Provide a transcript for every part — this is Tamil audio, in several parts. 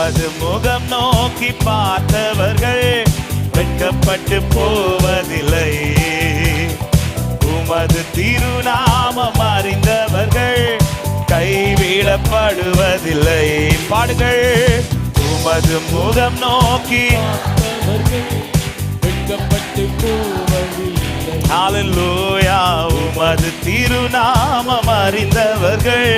உமது முகம் நோக்கி பார்த்தவர்கள் வெட்கப்பட்டு போவதில்லை. உமது திருநாமம் அறிந்தவர்கள் கைவிடப்படுவதில்லை. பாடுகள். உமது முகம் நோக்கி வெட்கப்பட்டு போவதில்லை. ஹல்லேலூயா. உமது திருநாமம் அறிந்தவர்கள்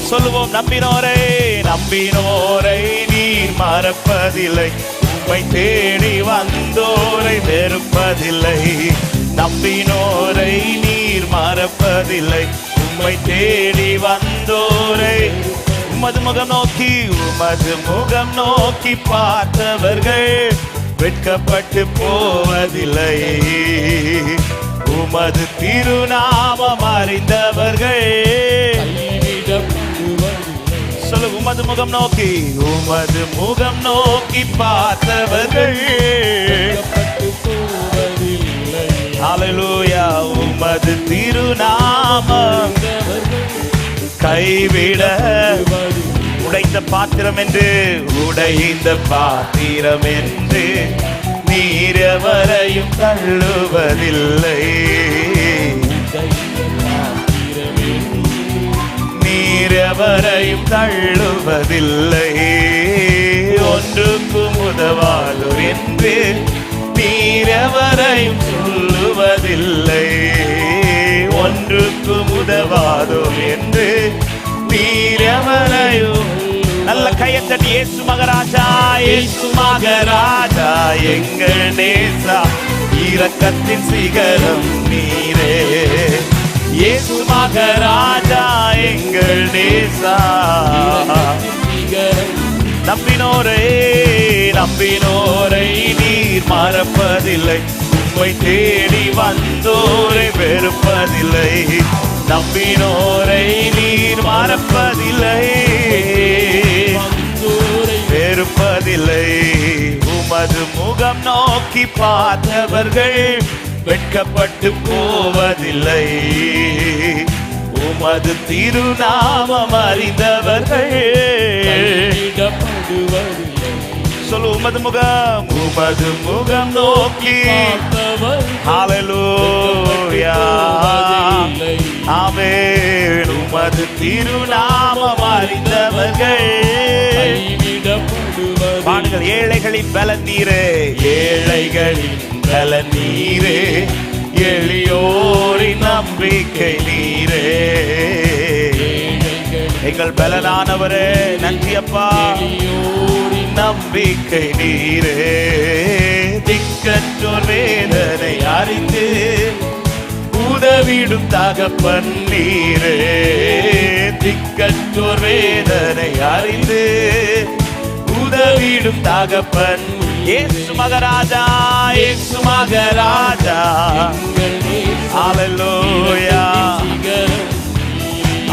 சொல்லுவோம். நம்பினோரை நம்பினோரை நீர் மறப்பதில்லை. உம்மை தேடி வந்தோரை வெறுப்பதில்லை. நம்பினோரை நீர் மறப்பதில்லை. உம்மை தேடி வந்தோரை உமது முகம் நோக்கி உமது முகம் நோக்கி பார்த்தவர்கள் வெட்கப்பட்டு போவதில்லை. உமது திருநாமம் அறிந்தவர்கள் சொல்லு. உமது முகம் நோக்கி உமது முகம் நோக்கி பார்த்தவர்கள் ஹல்லேலூயா. உமது திருநாமம் கைவிட உடைந்த பாத்திரம் என்று உடைந்த பாத்திரம் என்று நீர் எவரையும் தள்ளுவதில்லை. நீர் எவரையும் தள்ளுவதில்லை. ஒன்றுக்கும் உதவாதோர் என்று நீர் எவரையும் சொல்லுவதில்லை. ஒன்றுக்கும் உதவாதோர் என்று நீர் எவரையும். நல்ல கையத்தட்டி இயேசு மகராஜா, இயேசு மகராஜா, எங்கள் நேசா, இரக்கத்தின் சிகரம் நீரே. இயேசு மகராஜா, எங்கள் நேசா. நம்பினோரை நம்பினோரை நீர் மறப்பதில்லை. உம்மை தேடி வந்தோரை வெறுப்பதில்லை. நம்பினோரை நீர் மறப்பதில்லை, வெறுப்பதில்லை. உமது முகம் நோக்கி பார்த்தவர்கள் வெட்கப்பட்டு போவதில்லை. உமது திருநாமம் அறிந்தவர்கள் சொல்லு. உமது முகம் உமது முகம் நோக்கி ஹல்லேலூயா ஆமென். உமது திருநாமம் அறிந்தவர்கள் பாடுங்கள். ஏழைகளின் பலன் நீரே, ஏழைகளின் பலன் நீரே, எளியோரின் நம்பிக்கை நீரே. எங்கள் பலனானவரே நன்றி அப்பா. நம்பிக்கை நீரே. திக்கற்றோர் வேதனை அறிந்து உதவிடும் தகப்பன் நீரே. திக்கற்றோர் வேதனை அறிந்து உதவிடும் தகப்பன் இயேசு மகராஜா, இயேசு மகராஜா. ஹல்லேலூயா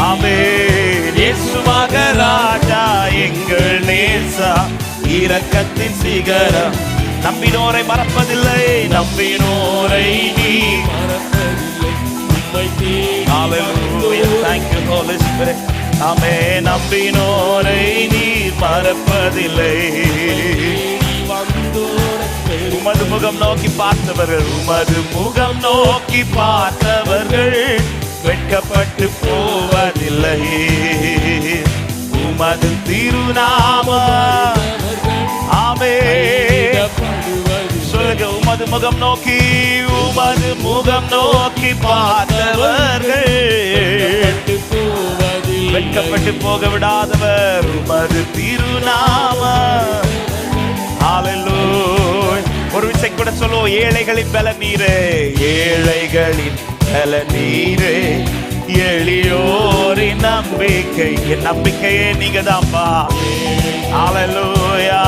ஆமென். இயேசு மகராஜா, எங்கள் நேசா, இரக்கத்தின் சிகரம். நம்பினோரை மறப்பதில்லை. நம்பினோரை நீ ஹல்லேலூயா. Thank you Holy Spirit. ஆமென். நம்பினோரை நீ மறப்பதில்லை. உமது முகம் நோக்கி பார்த்தவர்கள் உமது முகம் நோக்கி பார்த்தவர்கள் வெட்கப்பட்டு போவதில்லை. உமது திருநாமம் ஆமென் சொல்லுங்க. உமது முகம் நோக்கி உமது முகம் நோக்கி பார்த்தவர்கள் வெட்கப்பட்டு போக விடாதவர் உமது திருநாமம். ஹல்லேலூயா. ஒரு விசை கூட சொல்லுவோம். ஏழைகளின் பலன் நீரே, ஏழைகளின் பலன் நீரே, எளியோரின் நம்பிக்கை. என் நம்பிக்கையே நீங்க தான்ப்பா. ஹல்லேலூயா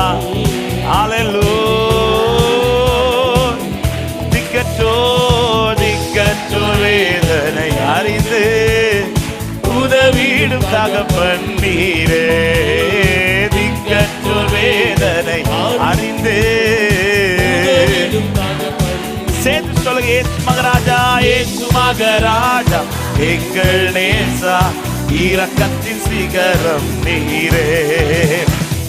ஹல்லேலூயா. திக்கற்றோர் வேதனை அறிந்து உதவிடும் தகப்பன் நீரே. திக்கற்றோர் வேதனை அறிந்து சேர்த்து சொல்லுங்க. இயேசு மகராஜா, இயேசு மகராஜா, எங்கள் நேசா, இரக்கத்தின் சிகரம் நீரே.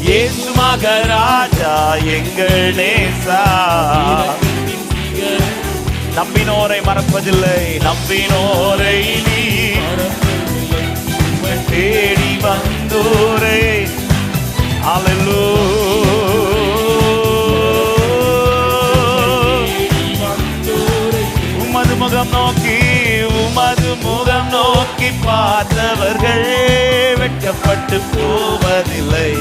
இயேசு மகராஜா எங்கள் நேசா, நம்பினோரை மறப்பதில்லை, நம்பினோரை நீ தேடி வந்தோரே. உமது முகம் நோக்கி, உமது முகம் நோக்கி பார்த்தவர்கள் வெட்கப்பட்டு போவதில்லை.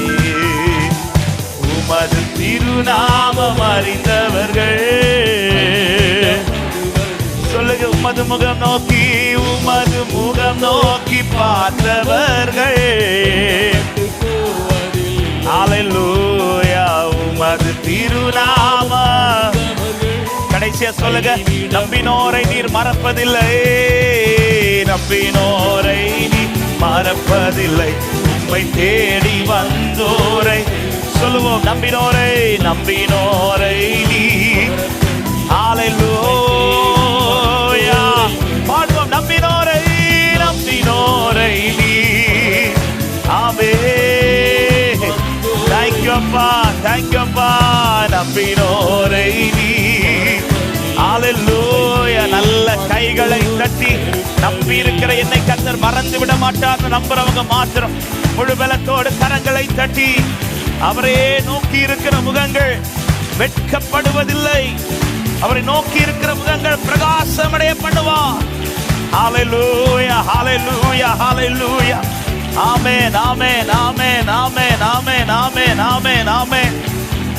உமது திருநாமம் அறிந்தவர்கள் சொல்லுங்க, உமது முகம் நோக்கி, உமது முகம் நோக்கி பார்த்தவர்கள் ஹல்லேலூயா உமது திருநாமம். கடைசியா சொல்லுங்க, நம்பினோரை நீர் மறப்பதில்லை, நம்பினோரை நீர் மறப்பதில்லை, உம்மை தேடி வந்தோரை. சொல்லுவோம், நம்பினோரை, நம்பினோரை நீர். ஹல்லேலூயா பாடுவோம், நம்பினோரை, நம்பினோரை நீர். ஆமென். Thank you அப்பா, thank you அப்பா, நம்பினோரை நீர். ஹல்லேலூயா. நல்ல கைகளை தட்டி, நம்பி இருக்கிற என்னை கர்த்தர் மறந்து விட மாட்டார் நம்புறவங்க மாத்திரம் முழு பலத்தோடு கரங்களை தட்டி, அவரே நோக்கி இருக்கிற முகங்கள் வெட்கப்படுவதில்லை, அவரை நோக்கி இருக்கிற முகங்கள் பிரகாசமடைய பண்ணுவார். ஹல்லேலூயா, ஹல்லேலூயா, ஹல்லேலூயா. ஆமென், ஆமென், ஆமென், ஆமென், ஆமென், ஆமென், ஆமென், ஆமென்.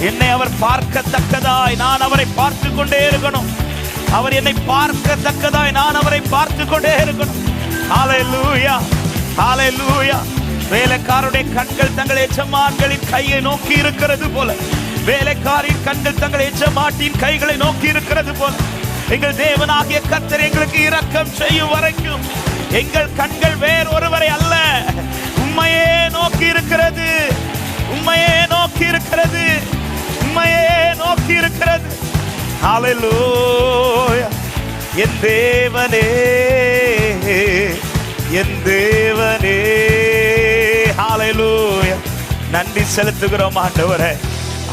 என்னை அவர் பார்க்கத்தக்கதாய் நான் அவரை பார்த்து கொண்டே இருக்கணும். அவர் என்னை பார்க்கத்தக்கதாய் நான் அவரை பார்த்து கொண்டே இருக்கணும். ஹல்லேலூயா, ஹல்லேலூயா. வேலைக்காரருடைய கண்கள் தங்கள் எஜமான்களின் கையை நோக்கி இருக்கிறது போல, வேலைக்காரின் கண்கள் தங்கள் எஜமாட்டின் கைகளை நோக்கி இருக்கிறது போல, எங்கள் தேவனாகிய கர்த்தர் எங்களுக்கு இரக்கம் செய்யும் வரைக்கும் எங்கள் கண்கள் வேறொருவரை அல்ல, உம்மையே நோக்கி இருக்கிறது, உம்மையே நோக்கி இருக்கிறது, உம்மையே நோக்கி இருக்கிறது. ஹல்லேலூயா. என் தேவனே, என் தேவனே. ஹல்லேலூயா. நன்றி செலுத்துகிறோம் ஆண்டவரே.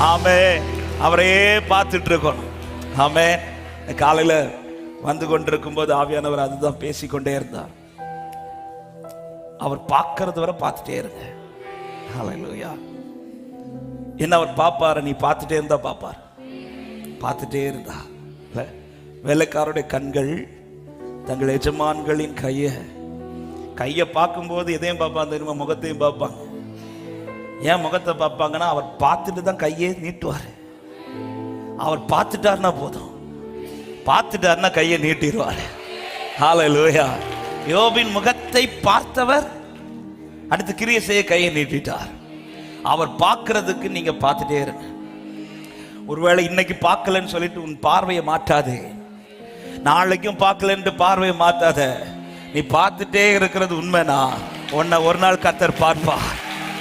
ஆமென். அவரையே பார்த்துட்டு இருக்கணும். ஆமென். காலையில வந்து கொண்டிருக்கும் போது ஆவியானவர் அதுதான் பேசிக்கொண்டே இருந்தார். அவர் பார்க்கறது வரை பார்த்துட்டே இருங்க. ஹல்லேலூயா. என்ன அவர் பார்ப்பாரு, நீ பார்த்துட்டே இருந்தா பார்ப்பார், பார்த்துட்டே இருந்தா. வேலைக்காரருடைய கண்கள் தங்கள் எஜமான்களின் கையை பார்க்கும்போது எதையும் பார்ப்பாங்க தெரியுமா? முகத்தையும் பார்ப்பாங்க. ஏன் முகத்தை பார்ப்பாங்கன்னா, அவர் பார்த்துட்டு தான் கையே நீட்டுவார். அவர் பார்த்துட்டாருன்னா போதும், பார்த்துட்டாருன்னா கையை நீட்டிடுவார். ஹல்லேலூயா. யோபின் முகத்தை பார்த்தவர் அடுத்து கிரியை செய்ய கையை நீட்டிட்டார். அவர் பார்க்கிறதுக்கு நீங்க பார்த்துட்டே இருங்க. ஒருவேளை இன்னைக்கு பார்க்கலன்னு சொல்லிட்டு உன் பார்வையை மாற்றாதே, நாளைக்கும் பார்க்கலன்ட்டு பார்வையை மாத்தாத. நீ பார்த்துட்டே இருக்கிறது உண்மைனா உன்னை ஒரு நாள் கர்த்தர் பார்ப்பார்.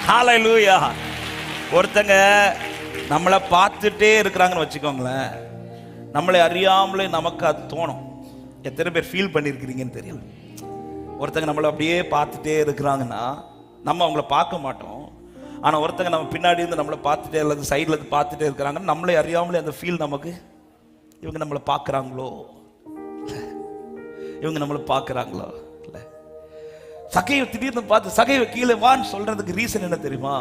ஹல்லேலூயா. ஒருத்தங்க நம்மளை பார்த்துட்டே இருக்கிறாங்கன்னு வச்சுக்கோங்களேன், நம்மளை அறியாமலே நமக்கு அது தோணும். எத்தனை பேர் ஃபீல் பண்ணியிருக்கிறீங்கன்னு தெரியல. ஒருத்தங்க நம்மளை அப்படியே பார்த்துட்டே இருக்கிறாங்கன்னா நம்ம அவங்கள பார்க்க மாட்டோம். ஆனால் ஒருத்தங்க நம்ம பின்னாடி இருந்து நம்மளை பார்த்துட்டே அல்லது சைடில் இருந்து பார்த்துட்டே இருக்கிறாங்கன்னு நம்மளே அறியாமலே அந்த ஃபீல் நமக்கு, இவங்க நம்மளை பார்க்குறாங்களோ, இவங்க நம்மளை பார்க்குறாங்களோ இல்லை. சகையை திடீர்னு பார்த்து சகையை கீழே வான்னு சொல்றதுக்கு ரீசன் என்ன தெரியுமா?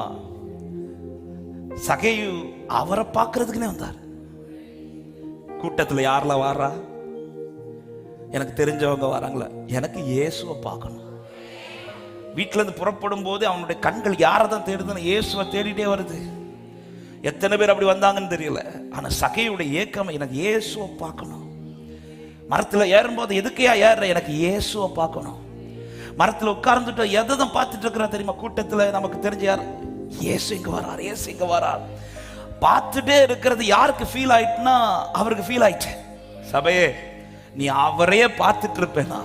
சகையு அவரை பார்க்கறதுக்குன்னே வந்தார். கூட்டத்தில் யாரெல்லாம் வாரா? எனக்கு தெரிஞ்சவங்க வராங்களா? எனக்கு இயேசுவை பார்க்கணும். வீட்டில இருந்து புறப்படும் போது அவனுடைய கண்கள் யாரை தான் தேடுதுன்னு இயேசுவை தேடிட்டே வருது. எத்தனை பேர் அப்படி வந்தாங்கன்னு தெரியல. ஆனா சகையுடைய ஏக்கம், எனக்கு இயேசுவை பார்க்கணும். மரத்துல ஏறும்போது எதுக்கையா ஏற? எனக்கு இயேசுவை பார்க்கணும். மரத்துல உட்கார்ந்துட்டு எதை தான் பார்த்துட்டு இருக்கிறா தெரியுமா? கூட்டத்துல நமக்கு தெரிஞ்ச யார்? இயேசு இங்க வரார், இயேசு இங்க வரார். பார்த்துட்டே இருக்கிறது யாருக்கு ஃபீல் ஆயிட்டுனா அவருக்கு ஃபீல் ஆயிட்டு. சபையே, நீ அவரையே பார்த்துட்டு இருப்பேனா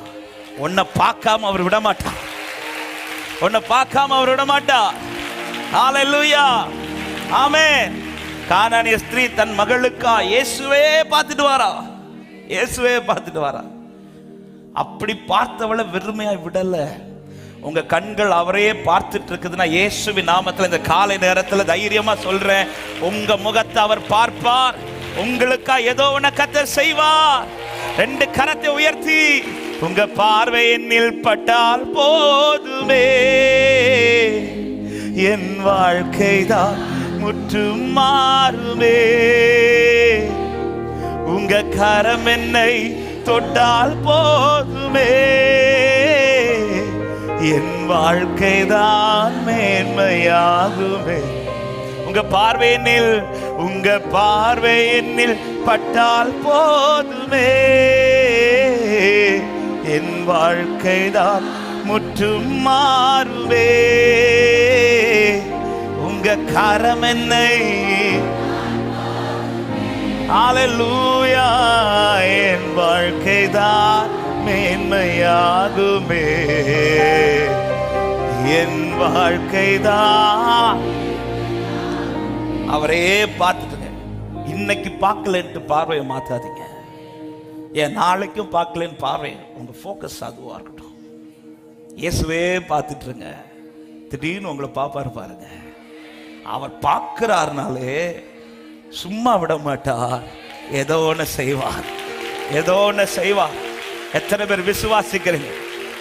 உன்னை பார்க்காம அவர் விட மாட்டார், உன்னை பார்க்காம அவர் விட மாட்டார். ஹல்லேலூயா. ஆமென். கானானிய ஸ்திரீ தன் மகளுக்கா இயேசுவே பார்த்துட்டு வாரா, இயேசுவே பார்த்துட்டு வாரா. அப்படி பார்த்தவளை வெறுமையா விடல. உங்க கண்கள் அவரையே பார்த்துட்டு இருக்குதுன்னா இயேசுவின் நாமத்தில் இந்த காலை நேரத்தில் தைரியமா சொல்றேன், உங்க முகத்தை அவர் பார்ப்பார். உங்களுக்கா ஏதோ ஒண்ண கர்த்தர் செய்வார். 2 கரத்தை உயர்த்தி, உங்க பார்வை என்னில் பட்டால் போதுமே, என் வாழ்க்கைதான் முற்றும் மாறுமே. உங்க கரம் என்னை தொட்டால் போதுமே, என் வாழ்க்கைதான் மேன்மையாகுமே. உங்க பார்வை என்னில் பட்டால் போதுமே, என் வாழ்க்கைதான் முற்றும் மாறுமே. உங்க கரம் என்னை, ஹல்லேலூயா, என் வாழ்க்கைதான் மேன்மையாகுமே, என் வாழ்க்கைதான். அவரே பார்த்துட்டுங்க. இன்னைக்கு பார்க்கலன்ட்டு பார்வையை மாத்தாதீங்க. ஏன் நாளைக்கும் பார்க்கலன்னு பார்வை உங்க ஃபோக்கஸ் அதுவா இருக்கட்டும். இயேசுவே பார்த்துட்டுருங்க. திடீர்னு உங்களை பார்ப்பாரு பாருங்க. அவர் பார்க்கிறாருனாலே சும்மா விட மாட்டார், ஏதோ ஒன்று செய்வார், ஏதோ ஒன்று செய்வார். எத்தனை பேர் விசுவாசிக்கிறீங்க?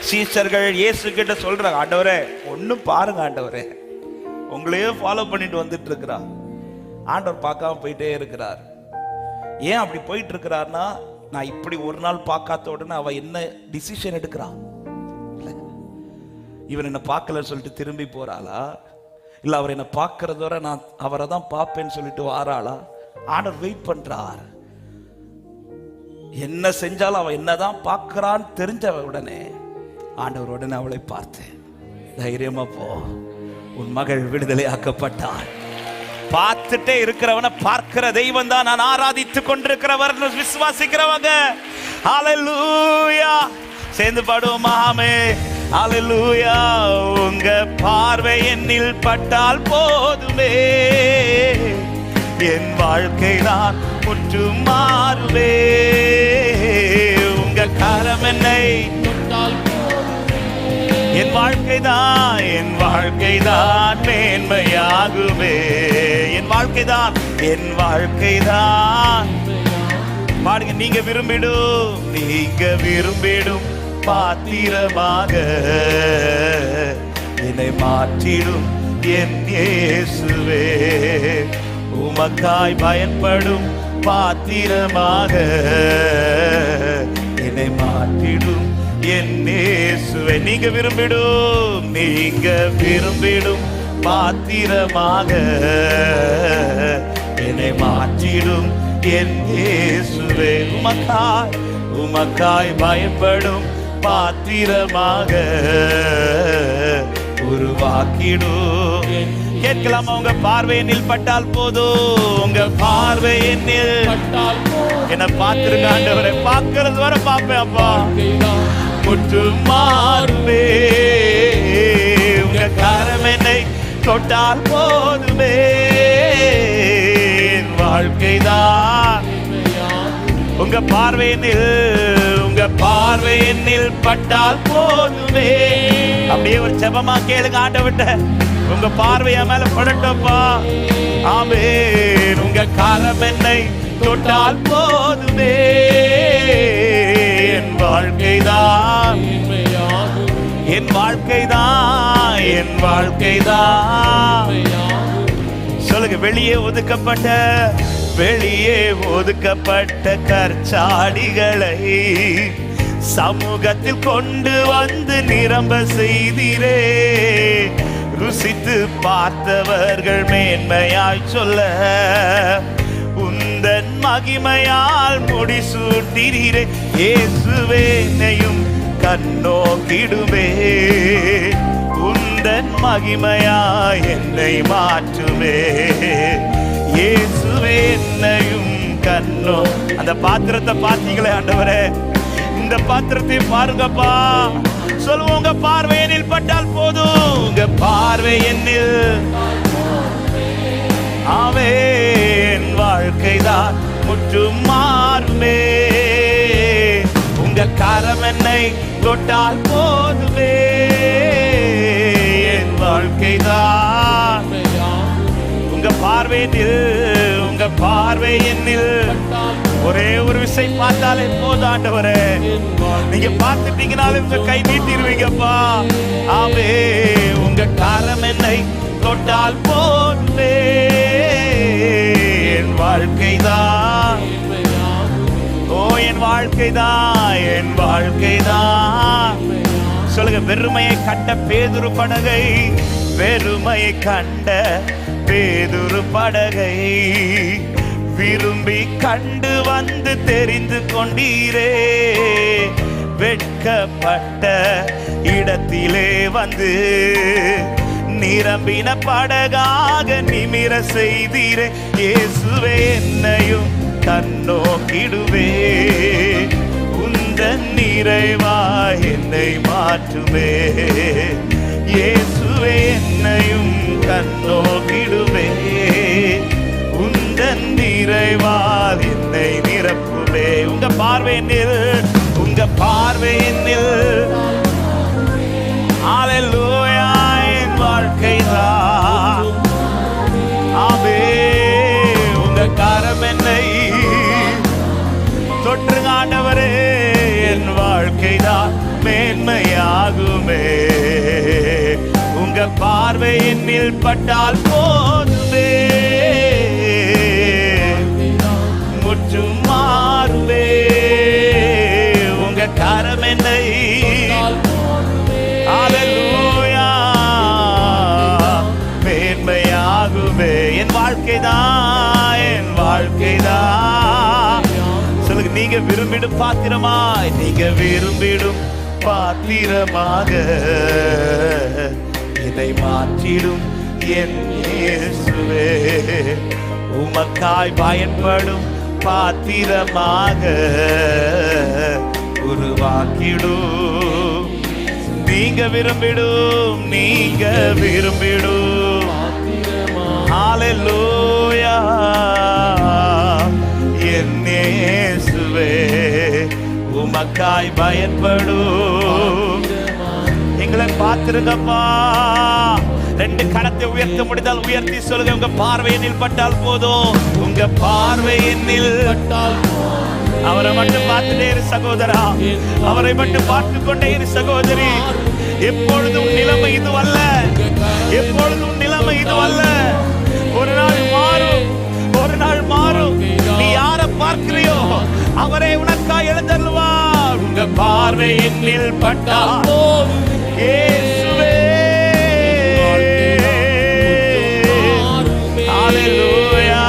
சீஷர்கள் இயேசு கிட்ட சொல்றாங்க, ஆண்டவரே ஒன்னும் பாருங்க ஆண்டவரே, உங்களையே ஃபாலோ பண்ணிட்டு வந்துட்டு இருக்கிறார். ஆண்டவர் பார்க்காம போயிட்டே இருக்கிறார். ஏன் அப்படி போயிட்டு இருக்கிறார்னா, நான் இப்படி ஒரு நாள் பார்க்காத உடனே அவ என்ன டிசிஷன் எடுக்கிறான், இவன் என்ன பார்க்கலன்னு சொல்லிட்டு திரும்பி போறாளா, இல்ல அவர் என்ன பார்க்கறதோட நான் அவரை தான் பார்ப்பேன்னு சொல்லிட்டு வாராளா? ஆண்டவர் வெயிட் பண்றார். என்ன செஞ்சாலும் அவன் என்னதான் பார்க்கிறான்னு தெரிஞ்ச உடனே ஆண்டவர் உடனே அவளை பார்த்து, தைரியமா போ, உன் மகள் விடுதலை ஆக்கப்பட்டாள். பார்த்துட்டே இருக்கிறவனை பார்க்கிற தெய்வம் தான் நான் ஆராதித்து கொண்டிருக்கிறவர் விசுவாசிக்கிறவங்க. ஹல்லேலூயா, சேர்ந்து பாடுவோம் ஆமே. ஹல்லேலூயா, உங்க பார்வை என்னில் பட்டால் போதுமே, என் வாழ்க்கை நான் முற்றும் மாறுவே. உங்க கரம் என்னை தொட்டால் என் வாழ்க்கைதான், என் வாழ்க்கைதான் மேன்மையாகுமே. என் வாழ்க்கைதான், என் வாழ்க்கைதான். பாருங்க, நீங்க விரும்பிடும் பாத்திரமாக என்னை மாற்றிடும் என் இயேசுவே. உமக்காய் பயன்படும் பாத்திரமாக என்னை மாற்றிடும் என் இயேசுவே. நீங்க விரும்பிடும் பாத்திரமாக என்னை மாற்றிடும் என் இயேசுவே. உமக்காய் பயன்படும் பாத்திரமாக உருவாக்கிடும். கேட்கலாமா? உங்க பார்வை என்னில் பட்டால் போதும், உங்க பார்வை என்னில் பட்டால் என்ன பார்த்திருக்க ஆண்டவரை, பார்க்கிறது வர பார்ப்பேன் அப்பா, முற்றும் மாறுமே. உங்க கரம் என்னை தொட்டால் போதுமே, என் வாழ்க்கைதான். உங்க பார்வை என்னில் பட்டால் போதுமே. அப்படியே ஒரு ஜெபமா கேளுங்க ஆண்டவர்ட்ட, உங்க பார்வைய மேல படட்டப்பா. ஆமென். உங்க கரம் என்னை தொட்டால் போதுமே, என் வாழ்க்கைதான், என் வாழ்க்கைதான், என் வாழ்க்கைதான். சொல்லுங்க, வெளியே ஒதுக்கப்பட்ட கற்சாடிகளை சமூகத்தில் கொண்டு வந்து நிரம்ப செய்தீரே. ருசித்து பார்த்தவர்கள் மேன்மையாய் சொல்ல உந்தன் மகிமையால் முடிசூட்டினீரே. இயேசுவே என்னையும் கண்ணோக்கிடுமே, உந்தன் மகிமையாய் என்னை மாற்றுமே. இயேசுவே என்னையும் கண்ணோ. அந்த பாத்திரத்தை பார்த்தீங்களே ஆண்டவரே, இந்த பாத்திரத்தை பாருங்கப்பா. சொல்லுவோம், உங்க பார்வை என்னில் பட்டால் போதும், உங்க பார்வை என்னில். ஆமென். வாழ்க்கைதான் முற்றும் மாறுமே, உங்க கரம் என்னை தொட்டால் போதுமே, வாழ்க்கைதான். உங்க பார்வை என்னில் ஒரே ஒரு விசை பார்த்தாலே போதும் ஆண்டவரே. நீங்க பார்த்துட்டீங்கனாலும் உங்க கை நீட்டிருவீங்கப்பா. ஆமே, உங்க கரம் என்னை தொட்டால் போதுமே. என் வாழ்க்கைதான், ஓ என் வாழ்க்கைதான், என் வாழ்க்கைதான். சொல்லுங்க, வெறுமையை கண்ட பேதுரு படகை, வெறுமையை கண்ட பேதுரு படகை விரும்பி கண்டு வந்து தெரிந்து கொண்டீரே. வெட்கப்பட்ட இடத்திலே வந்து நிரம்பின படகாக நிமிர செய்தீரே. இயேசுவே, என்னையும் கண்ணோக்கிடுவே. உந்தன் நிறைவா என்னை மாற்றுவே. இயேசுவே, என்னையும் கண்ணோக்கிடுவே. உந்தன் நிறைவால் என்னை நிரப்புவே. உங்க பார்வையில், உங்க பார்வையில் ஹல்லேலூயா. என் வாழ்க்கைதான், ஆமே, உங்க கரம் என்னை தொற்றுங்க ஆண்டவரே. என் வாழ்க்கைதான் மேன்மையாகுமே. உங்க பார்வை என்னில் பட்டால் போதுமே. முற்றும் மாறுவே. உங்க கரம் என்னை ஹல்லேலூயா மேன்மையாகுமே. என் வாழ்க்கைதான், என் வாழ்க்கைதான். சொல்லுங்க, நீங்க விரும்பிடும் பாத்திரமாய், நீங்க விரும்பிடும் பாத்திரமாக இதை மாற்றிடும் என் இயேசுவே. உமக்காய் பயன்படும் பாத்திரமாக உருவாக்கிடும். நீங்க விரும்பிடும், நீங்க விரும்பிடும். ஹல்லேலூயா. என் இயேசுவே, உமக்காய் பயன்படும். எங்களை பார்த்திருங்கப்பா. ரெண்டு கரத்தை உயர்த்த முடிந்தால் உயர்த்தி சொல்லுங்க, உங்க பார்வை என்னில் பட்டால் போதும். உங்க பார்வை என்னில் பட்டால் அவரை மட்டும் பார்த்துட்டே இரு சகோதரா. அவரை மட்டும் பார்த்து கொண்டே இரு சகோதரி. எப்பொழுதும் நிலைமை இது அல்ல, எப்பொழுதும் நிலைமை இது அல்ல. ஒரு நாள் மாறும், ஒரு நாள் மாறும். நீ யாரை பார்க்கிறியோ அவரை உனக்காய் எழுந்தருள்வார். உங்க பார்வை என்னில் பட்டால் இயேசுவே. ஹல்லேலூயா.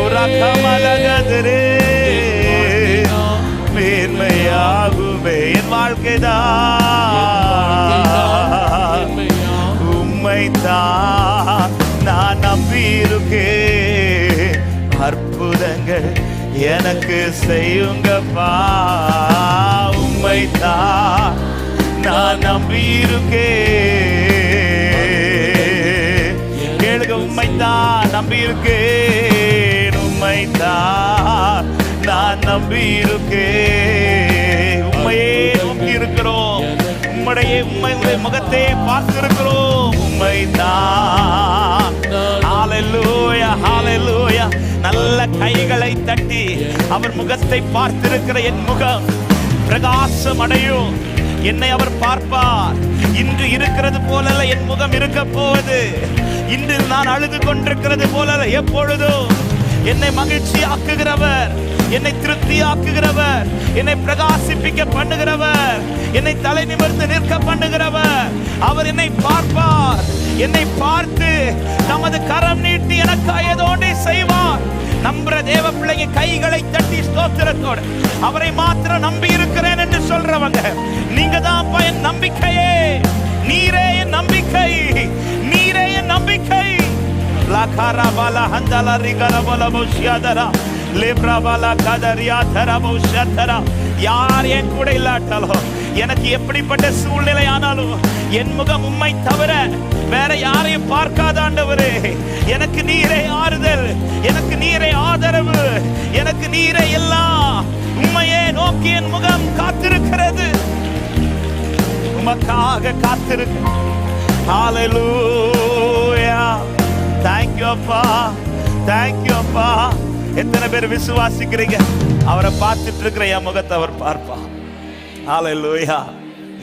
உரகமலகதரே மேன்மையாகுமே. என் வாழ்க்கைதான், உம்மைத்தான் நான் நம்பியிருக்கேன். அற்புதங்கள் எனக்கு செய்யுங்கப்பா. உம்மைத்தான் நான் நம்பியிருக்கேன். கேளுங்க, உம்மைத்தான் நம்பியிருக்கேன். உம்மைத்தான் நான் நம்பியிருக்கேன். உம்மையே நோக்கி இருக்கிறோம். உம்முடைய முகத்தை பார்த்திருக்கிறோம். உம்மைத்தான். ஹல்லேலூயா, ஹல்லேலூயா. நல்ல கைகளை தட்டி அவர் முகத்தை பார்த்திருக்கிற என் முகம் பிரகாசம் அடையும். என்னை அவர் பார்ப்பார். இன்று இருக்கிறது போல என் முகம் இருக்க போவது. இன்று நான் அழுது கொண்டிருக்கிறது போல எப்பொழுதும் என்னை மகிழ்ச்சி ஆக்குகிறவர், என்னை திருப்தி ஆக்குகிறவர், என்னை பிரகாசிப்பிக்க பண்ணுகிறவர், என்னை தலை நிமிர்ந்து நிற்க பண்ணுகிறவர். அவர் என்னை பார்ப்பார். என்னை பார்த்து நமது கரம் நீட்டி எனக்காக ஏதோ ஒன்றை செய்வார். நம்புற தேவ பிள்ளைங்க கைகளை தட்டி ஸ்தோத்திரத்தோடு அவரை மாத்திரம் நம்பி இருக்கிறேன் என்று சொல்றவங்க நீங்க தான் என் நம்பிக்கையே. நீரே என் நம்பிக்கை, நீரே என் நம்பிக்கை. லகரபல ஹந்தல ரிகரபல புஷ்யதரா லேப்ரபல கதரியா தரபு ஷதரா. யார் என் கூட இல்லாட்டாலும், எனக்கு எப்படிப்பட்ட சூழ்நிலை ஆனாலும் என் முகம் உம்மை தவிர வேற யாரையும் பார்க்காத ஆண்டவரே. எனக்கு நீரே ஆறுதல், எனக்கு நீரே ஆதரவு, எனக்கு நீரே எல்லாம். உம்மையே நோக்கி என் முகம் காத்திருக்கிறது. உமக்காக காத்திருக்க. ஹalleluya. thank you அப்பா, thank you அப்பா. எத்தனை பேர் விசுவாசிக்கிறீங்க? அவரை பார்த்துட்டு இருக்கிற என் முகத்தை அவர் பார்ப்பார். ஹalleluya.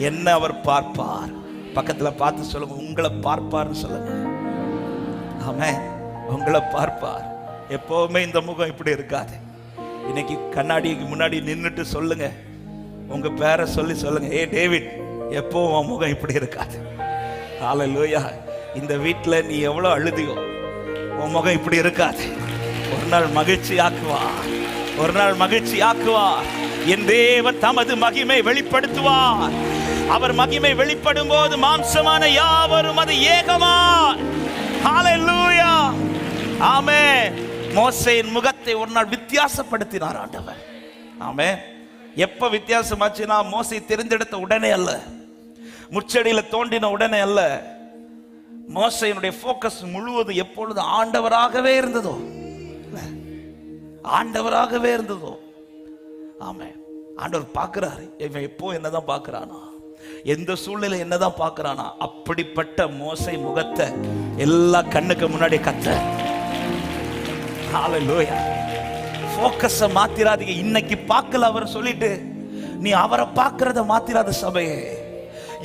என்ன அவர் பார்ப்பார்? பக்கத்துல பார்த்து சொல்லுங்க, உங்களை பார்ப்பார்னு சொல்லுங்க. ஆமென். உங்களை பார்ப்பார். எப்பவுமே இந்த முகம் இப்படி இருக்காது. இன்னைக்கு கண்ணாடிக்கு முன்னாடி நின்றுட்டு சொல்லுங்க, உங்க பேரை சொல்லி சொல்லுங்க, ஏ டேவிட், எப்பவும் உன் முகம் இப்படி இருக்காது. ஹalleluya. இந்த வீட்டுல நீ எவ்வளவு அழுதியோ உன் முகம் இப்படி இருக்காது. ஒரு நாள் மகிழ்ச்சி ஆக்குவார், ஒரு நாள் மகிழ்ச்சி ஆக்குவார். என் தேவன் தமது மகிமை வெளிப்படுத்துவார். அவர் மகிமை வெளிப்படும் போது மாம்சமான யாவரும் அது ஏகமாய். ஹalleluya. ஆமென். மோசேயின் முகத்தை ஒரு நாள் வித்தியாசப்படுத்தினார் ஆண்டவர். ஆமென். எப்ப வித்தியாசமாச்சுன்னா, மோசே தெரிந்தெடுத்த உடனே அல்ல, முச்சடியில தோண்டின உடனே அல்ல. மோசேயினுடைய போக்கஸ் முழுவதும் எப்பொழுது ஆண்டவராகவே இருந்ததோ, ஆண்டவராகவே இருந்ததோ. ஆமென். ஆண்டவர் பார்க்கிறாரு, இவன் எப்போ என்னதான் பார்க்கிறானா, எந்த சூழ்நிலை என்னதான் பார்க்கிறானா, அப்படிப்பட்ட மோசே முகத்தை எல்லா கண்ணுக்கு முன்னாடி கத்த. ஹalleluya. போக்கஸ மாத்திராதீங்க. இன்னைக்கு பார்க்கல அவர் சொல்லிட்டு நீ அவரை பார்க்கறத மாத்திராத சபையே.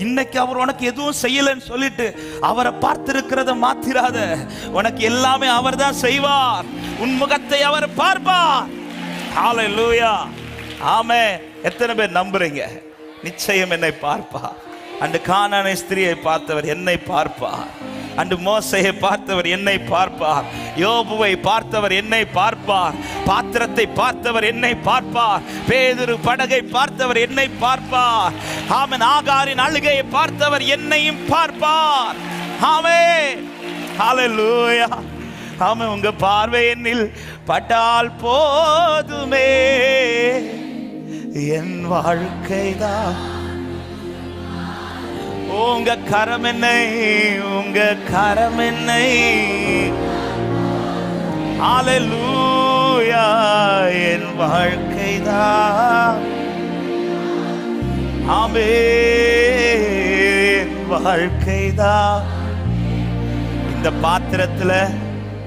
இன்னைக்கு அவர் உனக்கு எதுவும் செய்யலன்னு சொல்லிட்டு அவரை பார்த்திருக்கிறத மாத்திராத. உனக்கு எல்லாமே அவர் தான் செய்வார். உன் முகத்தை அவர் பார்ப்பார். ஹalleluya. ஆமென். எத்தனை பேர் நம்புறீங்க? நிச்சயம் என்னை பார்ப்பார். அந்த கானானை ஸ்திரியை பார்த்தவர் என்னை பார்ப்பார். அன்று மோசேயை பார்த்தவர் என்னை பார்ப்பார். யோபுவை பார்த்தவர் என்னை பார்ப்பார். பாத்திரத்தை பார்த்தவர் என்னை பார்ப்பார். பேதுரு படகை பார்த்தவர் என்னை பார்ப்பார். ஆமென். ஆகாரின் அழுகையை பார்த்தவர் என்னையும் பார்ப்பார். ஆமென். ஹalleluya. ஆமென். உங்க பார்வை என்னில் பட்டால் போதுமே, என் வாழ்க்கைதான். உங்க கரம் என்னை, உங்க கரம் என்னை. ஹalleluya. என் வாழ்க்கைதான். ஆமென். வாழ்க்கைதான். இந்த பாத்திரத்துல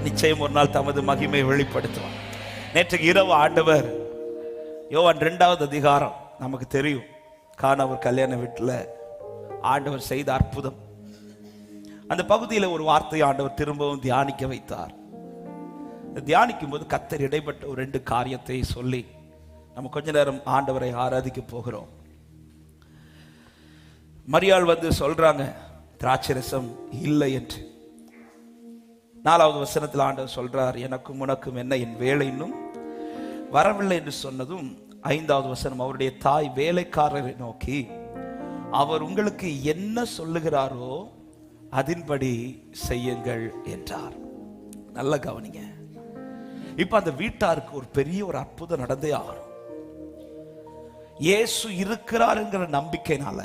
நிச்சயம் ஒரு நாள் தமது மகிமை வெளிப்படுத்துவார். நேற்று இரவு ஆண்டவர் யோவான் 2வது அதிகாரம் நமக்கு தெரியும். கானாவூர் கல்யாண வீட்டுல ஆண்டவர் செய்த அற்புதம். அந்த பகுதியில் ஒரு வார்த்தை ஆண்டவர் திரும்பவும் தியானிக்க வைத்தார். தியானிக்கும் போது கர்த்தர் இடைப்பட்ட ஒரு 2 காரியத்தை சொல்லி நம்ம கொஞ்ச நேரம் ஆண்டவரை ஆராதிக்க போகிறோம். மரியாள் வந்து சொல்றாங்க திராட்சரசம் இல்லை என்று. 4வது வசனத்தில் ஆண்டவர் சொல்றார், எனக்கும் உனக்கும் என்ன, என் வேலை இன்னும் வரவில்லை என்று சொன்னதும் 5வது வசனம், அவருடைய தாய் வேலைக்காரரை நோக்கி, அவர் உங்களுக்கு என்ன சொல்லுகிறாரோ அதன்படி செய்யுங்கள் என்றார். நல்ல கவனிங்க. இப்ப அந்த வீட்டாருக்கு ஒரு பெரிய ஒரு அற்புதம் நடந்தே ஆகணும். இயேசு இருக்கிறாருங்கிற நம்பிக்கையினால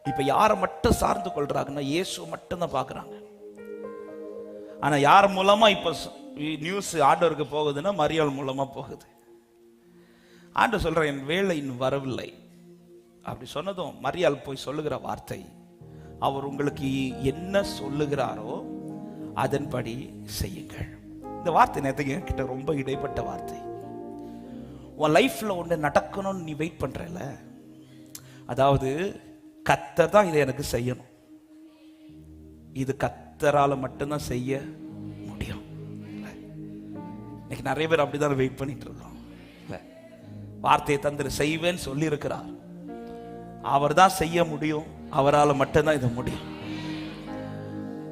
இப்ப யாரை மட்டும் சார்ந்து கொள்றாங்கன்னா, இயேசு மட்டும் தான் பாக்குறாங்க. ஆனா யார் மூலமா இப்ப நியூஸ் ஆண்டவருக்கு போகுதுன்னா, மரியாள் மூலமா போகுது. ஆண்டவர் சொல்ற, என் வேலை இன்னும் வரவில்லை. அப்படி சொன்னதும் மரியாள் போய் சொல்லுகிற வார்த்தை, அவர் உங்களுக்கு என்ன சொல்லுகிறாரோ அதன்படி செய்யுங்கள். இந்த வார்த்தை நேற்றுக்கு என்கிட்ட ரொம்ப இடைப்பட்ட வார்த்தை. உன் லைஃப்ல ஒன்று நடக்கணும்னு நீ வெயிட் பண்றல, அதாவது கர்த்தர் தான் இதை எனக்கு செய்யணும், இது கர்த்தரால மட்டும்தான் செய்ய முடியும். இன்னைக்கு நிறைய பேர் அப்படிதான் வெயிட் பண்ணிட்டு இருக்கோம். வார்த்தையை தந்திர செய்வேன்னு சொல்லி இருக்கிறார், அவர் தான் செய்ய முடியும், அவரால் மட்டும்தான் இது முடியும்.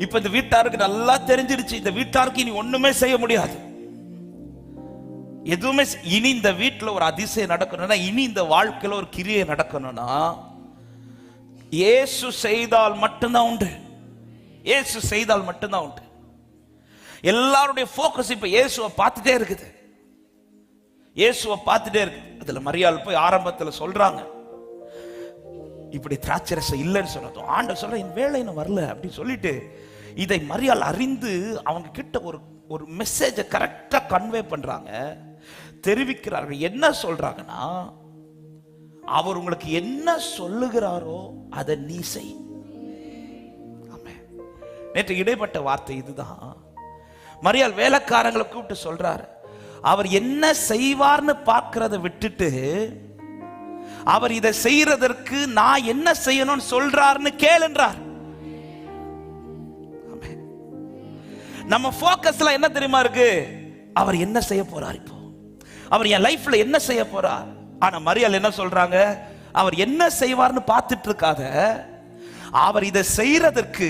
இப்ப இந்த வீட்டாருக்கு நல்லா தெரிஞ்சிருச்சு, இந்த வீட்டாருக்கு இனி ஒண்ணுமே செய்ய முடியாது, எதுவுமே. இனி இந்த வீட்டில் ஒரு அதிசயம் நடக்கணும்னா, இனி இந்த வாழ்க்கையில் ஒரு கிரியை நடக்கணும்னா, இயேசு செய்தால் மட்டும்தான் உண்டு. இயேசு செய்தால் மட்டும்தான் உண்டு. எல்லாருடைய போக்கஸ் இப்ப இயேசுவை பார்த்துட்டே இருக்குது, இயேசுவை பார்த்துட்டே இருக்கு. அதுல மரியாள் போய் ஆரம்பத்தில் சொல்றாங்க, இப்படி திராட்சரசம் இல்லைன்னு சொன்னதும் ஆண்டவர் சொல்ற, என் வேலை இன்னும் வரல அப்படின்னு சொல்லிட்டு, இதை மரியாள் அறிந்து அவங்க கிட்ட ஒரு மெசேஜை கரெக்டா கன்வே பண்றாங்க, தெரிவிக்கிறார்கள். என்ன சொல்றாங்கன்னா, அவர் உங்களுக்கு என்ன சொல்லுகிறாரோ அதை நீ செய். நேற்று இடைப்பட்ட வார்த்தை இதுதான். மரியாள் வேலைக்காரங்களை கூப்பிட்டு சொல்றாரு, அவர் என்ன செய்வார்னு பார்க்கிறத விட்டுட்டு அவர் இதை செய்யறதற்கு நான் என்ன செய்யணும்னு சொல்றாருன்னு கேளுன்றார். நம்ம போக்கஸ்ல என்ன தெரியுமா இருக்கு? அவர் என்ன செய்ய போறார், இப்போ அவர் என் லைஃப்ல என்ன செய்ய போறார். ஆனா மரியாள் என்ன சொல்றாங்க? அவர் என்ன செய்வார்னு பார்த்துட்டு இருக்காத, அவர் இதை செய்யறதற்கு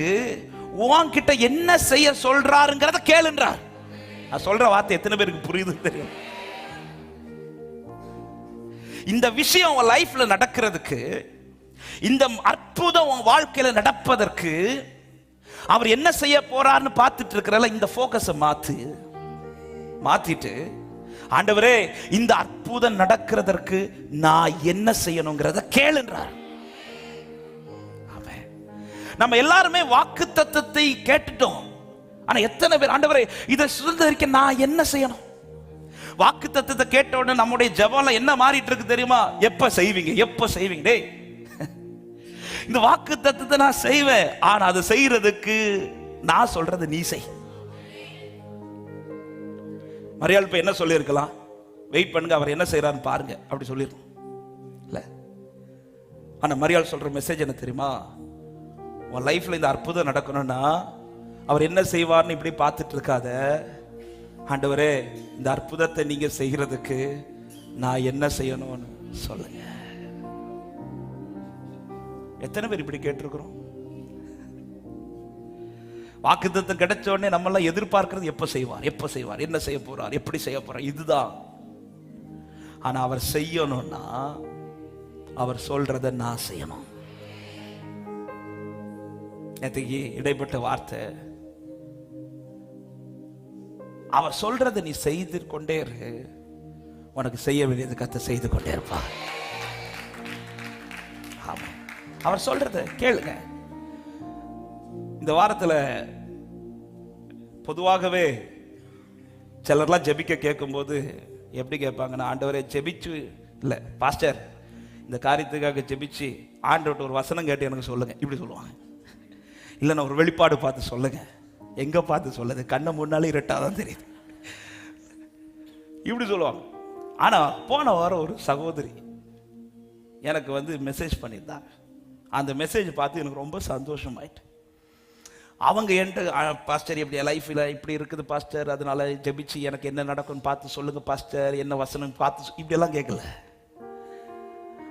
உன்கிட்ட என்ன செய்ய சொல்றாருங்கிறத கேளுன்றார். நான் சொல்ற வார்த்தை எத்தனை பேருக்கு புரியுது தெரியும்? இந்த விஷயம் உன் லைஃப்ல நடக்கிறதுக்கு, இந்த அற்புதம் உன் வாழ்க்கையில நடப்பதற்கு அவர் என்ன செய்ய போறார்னு பார்த்துட்டு இருக்கிறல, இந்த போக்கஸை மாத்திட்டு ஆண்டவரே இந்த அற்புதம் நடக்கிறதற்கு நான் என்ன செய்யணுங்கிறத கேளுன்றார். நம்ம எல்லாருமே வாக்கு தத்தத்தை கேட்டுட்டோம். ஆனா எத்தனை பேர் ஆண்டவரே இதை சுதந்திரிக்க நான் என்ன செய்யணும்? வாக்கு தத்தத்தை கேட்ட உடனே நம்முடைய ஜெபம் என்ன மாறிட்டு இருக்கு தெரியுமா? எப்ப செய்வீங்க, எப்ப செய்வீங்க? டேய், இந்த வாக்கு தத்தத்தை நான் செய்வேன், ஆனா அது செய்யறதுக்கு நான் சொல்றது நீ செய். மரியாள் இப்ப என்ன சொல்லி இருக்கலாம்? வெயிட் பண்ணுங்க, அவர் என்ன செய்யறாருன்னு பாருங்க அப்படி சொல்லிருக்கோம் இல்ல? ஆனா மரியாள் சொல்ற மெசேஜ் என்ன தெரியுமா? உன் லைஃப்ல இந்த அற்புதம் நடக்கணும்னா அவர் என்ன செய்வார்னு இப்படி பார்த்துட்டு இருக்காத, ஆண்டவரே இந்த அற்புதத்தை நீங்க செய்யறதுக்கு நான் என்ன செய்யணும்னு சொல்லுங்க. எத்தனை பேர் இப்படி கேட்டிருக்கிறோம்? வாக்குத்தத்தம் கிடைச்ச உடனே நம்ம எல்லாம் எதிர்பார்க்கிறது எப்ப செய்வார், எப்ப செய்வார், என்ன செய்ய போறார், எப்படி செய்ய போறார், இதுதான். ஆனா அவர் செய்யணும்னா அவர் சொல்றத நான் செய்யணும். நேற்றுக்கு இடைப்பட்ட வார்த்தை, அவர் சொல்றதை நீ செய்து கொண்டே இரு, உனக்கு செய்ய வேண்டியது கத்த செய்து கொண்டே இருப்பா. அவர் சொல்றத கேளுங்க. இந்த வாரத்துல பொதுவாகவே சிலர்லாம் ஜெபிக்க கேட்கும்போது எப்படி கேட்பாங்கன்னா, ஆண்டவரே ஜெபிச்சு இல்ல பாஸ்டர் இந்த காரியத்துக்காக ஜெபிச்சு ஆண்டவர்கிட்ட ஒரு வசனம் கேட்டு எனக்கு சொல்லுங்க இப்படி சொல்லுவாங்க. இல்லைன்னா ஒரு வெளிப்பாடு பார்த்து சொல்லுங்க. எங்க பார்த்து சொல்லுது? கண்ணை முன்னாலே இருட்டாதான் தெரியுது, இப்படி சொல்லுவாங்க. ஆனா போன வாரம் ஒரு சகோதரி எனக்கு மெசேஜ் பண்ணியிருந்தாங்க. அந்த மெசேஜ் பார்த்து எனக்கு ரொம்ப சந்தோஷமாயிட்டு. அவங்க என்கிட்ட, பாஸ்டர் இப்படி லைஃப்ல இப்படி இருக்குது பாஸ்டர், அதனால ஜெபிச்சு எனக்கு என்ன நடக்கும்னு பார்த்து சொல்லுங்க பாஸ்டர், என்ன வசனம் பார்த்து, இப்படியெல்லாம் கேட்கல.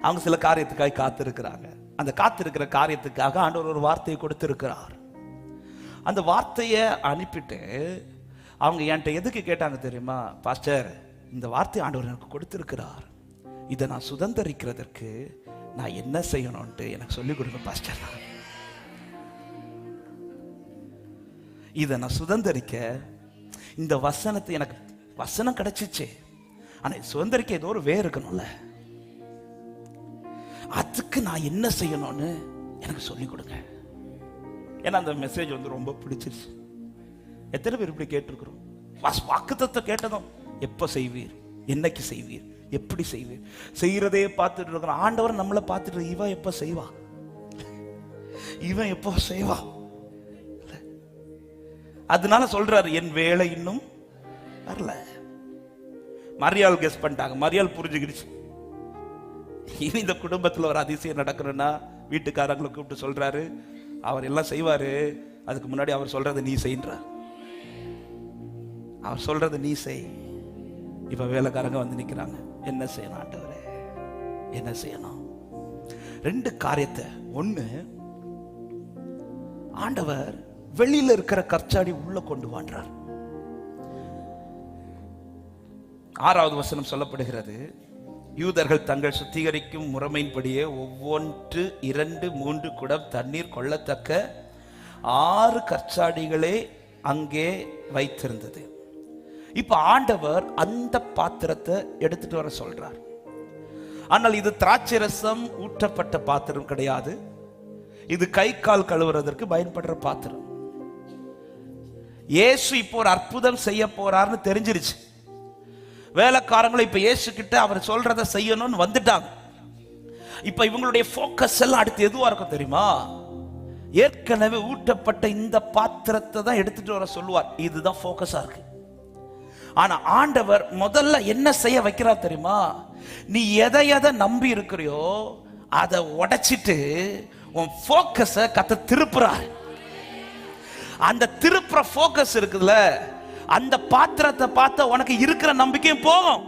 அவங்க சில காரியத்துக்காக காத்திருக்கிறாங்க. அந்த காத்திருக்கிற காரியத்துக்காக ஆண்டவர் ஒரு வார்த்தையை கொடுத்திருக்கிறார். அந்த வார்த்தையை அனுப்பிட்டு அவங்க என்கிட்ட எதுக்கு கேட்டாங்க தெரியுமா? பாஸ்டர் இந்த வார்த்தையை ஆண்டவர் எனக்கு கொடுத்திருக்கிறார், இதை நான் சுதந்திரிக்கிறதற்கு நான் என்ன செய்யணும்ட்டு எனக்கு சொல்லிக் கொடுங்க பாஸ்டர். இதை நான் சுதந்திரிக்க இந்த வசனத்தை, எனக்கு வசனம் கிடைச்சிச்சு, ஆனா சுதந்திரிக்க ஏதோ ஒரு வேறு இருக்கணும்ல, அதுக்கு நான் என்ன செய்யணும்னு எனக்கு சொல்லிக் கொடுங்க. ஏன்னா அந்த மெசேஜ் ரொம்ப பிடிச்சிருச்சு. எத்தனை பேர் இப்படி கேட்டிருக்கிறோம்? வாக்குத்தத்தத்தை கேட்டதும் எப்ப செய்வீர், என்னைக்கு செய்வீர், எப்படி செய்வீர், செய்யறதே பார்த்துட்டு இருக்கிறோம். ஆண்டவர் நம்மளை பார்த்துட்டு இவன் எப்ப செய்வா, இவன் எப்போ செய்வா. அதனால சொல்றாரு என் வேலை இன்னும் வரல. மரியாள் கெஸ் பண்ணிட்டாங்க, மரியாள் புரிஞ்சுக்கிடுச்சு. இனி இந்த குடும்பத்தில் ஒரு அதிசயம் நடக்கணும்னா வீட்டுக்காரங்களை கூப்பிட்டு சொல்றாரு, அவர் எல்லாம் செய்வாரு, அதுக்கு முன்னாடி அவர் சொல்றதை நீ செய்யறார். அவர் சொல்றதை நீ செய். இப்ப வேலைக்காரங்க நிக்கிறாங்க, என்ன செய்யணும் ஆண்டவரே, என்ன செய்யணும்? ரெண்டு காரியத்தை. ஒண்ணு, ஆண்டவர் வெளியில இருக்கிற கற்சாடி உள்ள கொண்டு வான்றார். 6வது வசனம் சொல்லப்படுகிறது, யூதர்கள் தங்கள் சுத்திகரிக்கும் முறைமையின்படியே ஒவ்வொன்று 2-3 குடம் தண்ணீர் கொள்ளத்தக்க 6 கற்சாடிகளே அங்கே வைத்திருந்தது. இப்ப ஆண்டவர் அந்த பாத்திரத்தை எடுத்துட்டு வர சொல்றார். ஆனால் இது திராட்சை ரசம் ஊற்றப்பட்ட பாத்திரம் கிடையாது, இது கை கால் கழுவுறதற்கு பயன்படுற பாத்திரம். இயேசு இப்போ ஒரு அற்புதம் செய்ய போறார்னு தெரிஞ்சிருச்சு. வேலைக்காரங்களை இப்ப இயேசு கிட்ட அவர் சொல்றதை செய்யணும்னு வந்துட்டாங்க. இப்ப இவங்களுடைய போக்கஸ் எல்லாம் அடுத்து எதுவா இருக்கும் தெரியுமா? ஏற்கனவே ஊட்டப்பட்ட இந்த பாத்திரத்தை தான் எடுத்துட்டு வர சொல்லுவார். இதுதான் போக்கஸா இருக்கு. ஆனா ஆண்டவர் முதல்ல என்ன செய்ய வைக்கிறார் தெரியுமா? நீ எதை எதை நம்பி இருக்கிறியோ அதை உடைச்சிட்டு உன் போக்கஸ கத்த திருப்புறார். அந்த திருப்புற போக்கஸ் இருக்குதுல்ல, அந்த பாத்திரத்தை பார்த்த உனக்கு இருக்கிற நம்பிக்கையும் போகும்.